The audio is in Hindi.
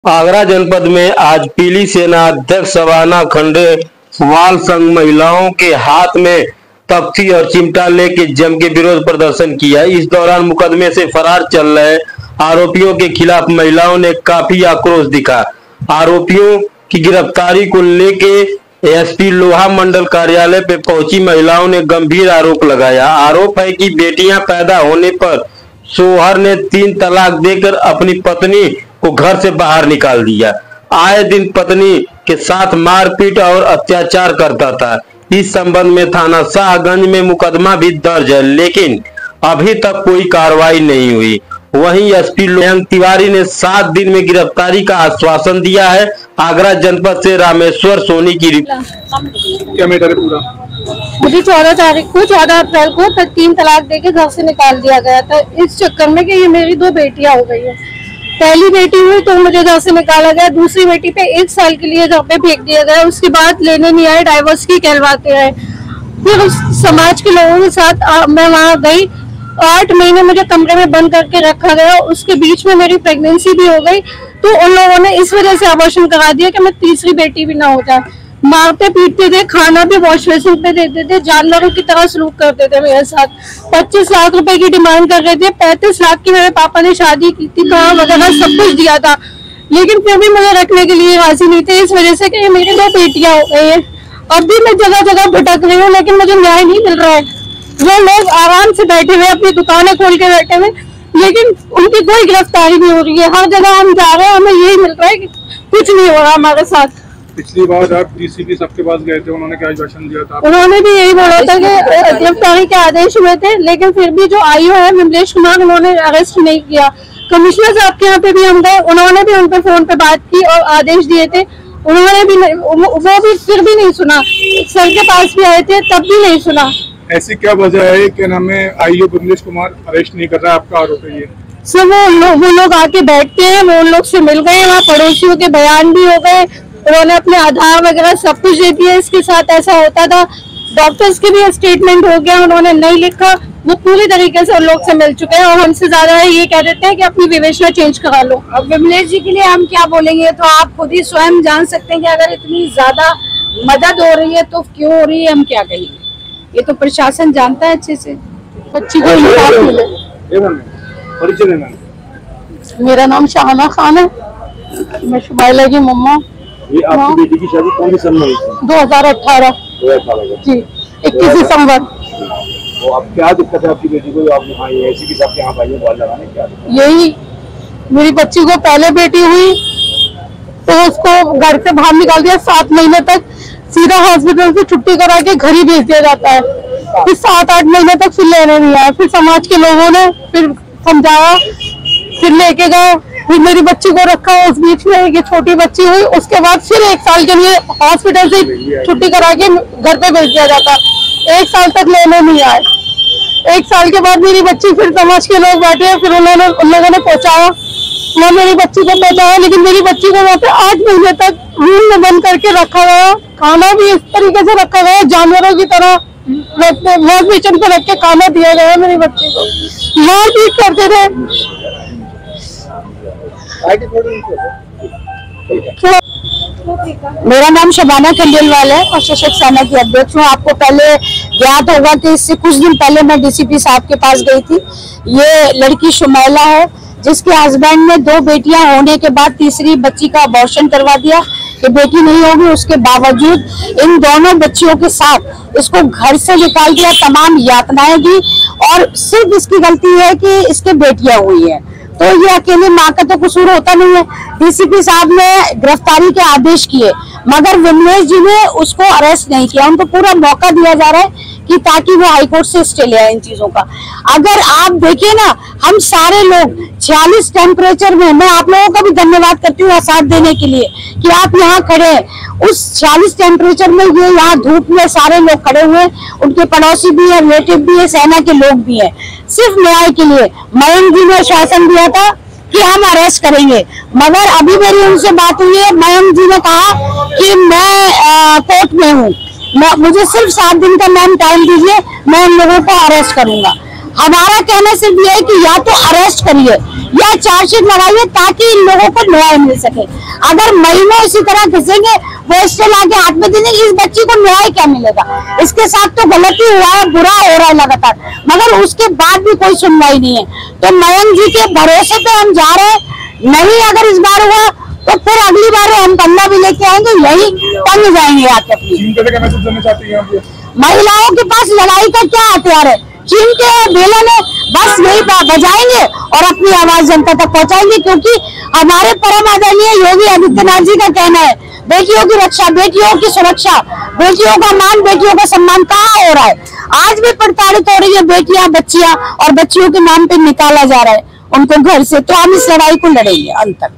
आगरा जनपद में आज पीली सेना अध्यक्ष शबाना खंडेलवाल संघ महिलाओं के हाथ में तख्ती और चिमटा लेके जम के विरोध प्रदर्शन किया। इस दौरान मुकदमे से फरार चल रहे आरोपियों के खिलाफ महिलाओं ने काफी आक्रोश दिखा। आरोपियों की गिरफ्तारी को लेके एसपी लोहा मंडल कार्यालय पे पहुंची महिलाओं ने गंभीर आरोप लगाया। आरोप है कि बेटियां पैदा होने पर शोहर ने 3 तलाक देकर अपनी पत्नी को घर से बाहर निकाल दिया। आए दिन पत्नी के साथ मारपीट और अत्याचार करता था। इस संबंध में थाना शाहगंज में मुकदमा भी दर्ज है, लेकिन अभी तक कोई कार्रवाई नहीं हुई। वहीं एसपी लोहंग तिवारी ने 7 दिन में गिरफ्तारी का आश्वासन दिया है। आगरा जनपद से रामेश्वर सोनी की रिपोर्ट। क्या मैटर है पूरा? मुझे 14 अप्रैल को 3 तलाक देके घर से निकाल दिया गया था। इस चक्कर में कि ये मेरी 2 बेटियां हो गई है। पहली बेटी हुई तो मुझे घर से निकाला गया, दूसरी बेटी पे 1 साल के लिए घर पे फेंक दिया गया। उसके बाद लेने नहीं आए, डाइवोर्स की कहलवाते रहे। फिर उस समाज के लोगों के साथ मैं वहाँ गई। 8 महीने मुझे कमरे में बंद करके रखा गया। उसके बीच में मेरी प्रेगनेंसी भी हो गई, तो उन लोगों ने इस वजह से अबॉर्शन करा दिया कि मैं तीसरी बेटी भी ना हो जाए। मारते पीटते थे, खाना भी वॉश बेसिन पे देते थे, जानवरों की तरह सलूक करते थे मेरे साथ। 25 लाख रुपए की डिमांड कर रहे थे। 35 लाख की मेरे पापा ने शादी की थी, कार वगैरह सब कुछ दिया था, लेकिन फिर भी मुझे रखने के लिए राजी नहीं थे। इस वजह से कि मेरी 2 बेटियां हो गई है। अब भी मैं जगह जगह भटक रही हूँ, लेकिन मुझे न्याय नहीं मिल रहा है। वो लोग आराम से बैठे हुए, अपनी दुकानें खोल के बैठे हुए, लेकिन उनकी कोई गिरफ्तारी नहीं हो रही है। हर जगह हम जा रहे हैं, हमें यही मिल रहा है कि कुछ नहीं हो रहा हमारे साथ। पिछली बार आप डीसीपी सबके पास गए थे, उन्होंने क्या आश्वासन दिया था? उन्होंने भी यही बोला था कि गिरफ्तारी के आदेश हुए थे, लेकिन फिर भी जो आईओ है विमलेश कुमार, उन्होंने अरेस्ट नहीं किया। कमिश्नर साहब के यहाँ पे भी हम गए, उन्होंने भी उन पे फोन पे बात की और आदेश दिए थे। उन्होंने भी वो भी फिर भी नहीं सुना। सर के पास भी आए थे, तब भी नहीं सुना। ऐसी क्या वजह है कि हमें आईओ विमलेश कुमार अरेस्ट नहीं कर रहा है? आपका आरोप है ये? सर वो लोग आके बैठते हैं, वो उन लोग से मिल गए, वहाँ पड़ोसियों के बयान भी हो गए, उन्होंने अपने आधार वगैरह सब कुछ दे दिया। इसके साथ ऐसा होता था, डॉक्टर्स के भी स्टेटमेंट हो गया, उन्होंने नहीं लिखा। वो पूरी तरीके से उन लोग से मिल चुके हैं और हमसे ज्यादा ये कह देते हैं कि अपनी विवेचना चेंज करा लो। अब विमलेश जी के लिए हम क्या बोलेंगे, तो आप खुद ही स्वयं जान सकते हैं कि अगर इतनी ज्यादा मदद हो रही है तो क्यों हो रही है, हम क्या कहेंगे। ये तो प्रशासन जानता है अच्छे से। बच्ची को मेरा नाम शाहना खान है, मैं शुबाइला की मम्मा। ये आपकी बेटी की शादी कौन सी सन में हुई थी? 2018 जी, 21 दिसंबर। तो अब क्या दिक्कत है आपकी बेटी को? आप यहाँ ऐसी के साथ यहाँ भाइयों को लगाने क्या? यही मेरी बच्ची को पहले बेटी हुई तो उसको घर से बाहर निकाल दिया। 7 महीने तक सीधा हॉस्पिटल से छुट्टी करा के घर ही भेज दिया जाता है। फिर 7-8 महीने तक फिर लेने नहीं आया। फिर समाज के लोगों ने फिर समझाया, फिर लेके गए, फिर मेरी बच्ची को रखा। उस बीच में एक छोटी बच्ची हुई, उसके बाद फिर 1 साल के लिए हॉस्पिटल से छुट्टी करा के घर पे भेज दिया जाता। 1 साल तक लेने नहीं आए। 1 साल के बाद मेरी बच्ची, फिर समाज के लोग बैठे, फिर उन लोगों ने पहुंचाया, मैं मेरी बच्ची को पहुंचाया, लेकिन मेरी बच्ची को वहाँ पे 8 महीने तक रूम में बंद करके रखा गया। खाना भी इस तरीके से रखा गया, जानवरों की तरह वॉश बेसिन पे रख के खाना दिया गया। मेरी बच्ची को मारपीट करते थे। मेरा नाम शबाना खंडेलवाल है और सशक्त सेना की अध्यक्ष हूँ। आपको पहले ज्ञात होगा कि इससे कुछ दिन पहले मैं डीसीपी साहब के पास गई थी। ये लड़की शुमैला है, जिसके हस्बैंड ने 2 बेटियां होने के बाद तीसरी बच्ची का अबॉर्शन करवा दिया कि बेटी नहीं होगी। उसके बावजूद इन दोनों बच्चियों के साथ इसको घर से निकाल दिया, तमाम यातनाएं दी, और सिर्फ इसकी गलती है कि इसके बेटियां हुई है। तो ये अकेली माँ का तो कसूर होता नहीं है। डीसीपी साहब ने गिरफ्तारी के आदेश किए, मगर विमलेश जी ने उसको अरेस्ट नहीं किया। उनको पूरा मौका दिया जा रहा है कि ताकि वो हाईकोर्ट से स्टे ले आए इन चीजों का। अगर आप देखिए ना, हम सारे लोग 46 टेम्परेचर में, मैं आप लोगों का भी धन्यवाद करती हूँ साथ देने के लिए कि आप यहाँ खड़े हैं। उस 46 टेम्परेचर में ये यहाँ धूप में सारे लोग खड़े हुए हैं, उनके पड़ोसी भी है, रिलेटिव भी है, सेना के लोग भी हैं, सिर्फ न्याय के लिए। मयंक जी ने शासन दिया था कि हम अरेस्ट करेंगे, मगर अभी मेरी उनसे बात हुई है, मयंक जी ने कहा कि मैं कोर्ट में हूँ, मुझे सिर्फ 7 दिन का मैम टाइम दीजिए, मैं उन लोगों को अरेस्ट करूंगा। हमारा कहना सिर्फ ये है कि या तो अरेस्ट करिए या चार्जशीट लगाइए ताकि इन लोगों को न्याय मिल सके। अगर महीनों इसी तरह घिसेंगे, वो स्टेल आके हाथ में देंगे, इस बच्ची को न्याय क्या मिलेगा? इसके साथ तो गलती हुआ है, बुरा हो रहा है लगातार, मगर उसके बाद भी कोई सुनवाई नहीं है। तो मयंक जी के भरोसे पे हम जा रहे हैं, नहीं अगर इस बार हुआ तो फिर अगली बार हम बंदा भी लेके आएंगे, यही तंग जाएंगे आके अपनी। महिलाओं के पास लड़ाई का क्या हथियार है? चीन के बेलन है, बस यही बजाएंगे और अपनी आवाज जनता तक पहुंचाएंगे, क्योंकि हमारे परम आदरणीय योगी आदित्यनाथ जी का कहना है बेटियों की रक्षा, बेटियों की सुरक्षा, बेटियों का मान, बेटियों का सम्मान कहाँ हो रहा है? आज भी प्रताड़ित हो रही है बेटियां, बच्चियां, और बच्चियों के नाम पे निकाला जा रहा है उनको घर से। तो हम इस लड़ाई को लड़ेंगे अंत तक।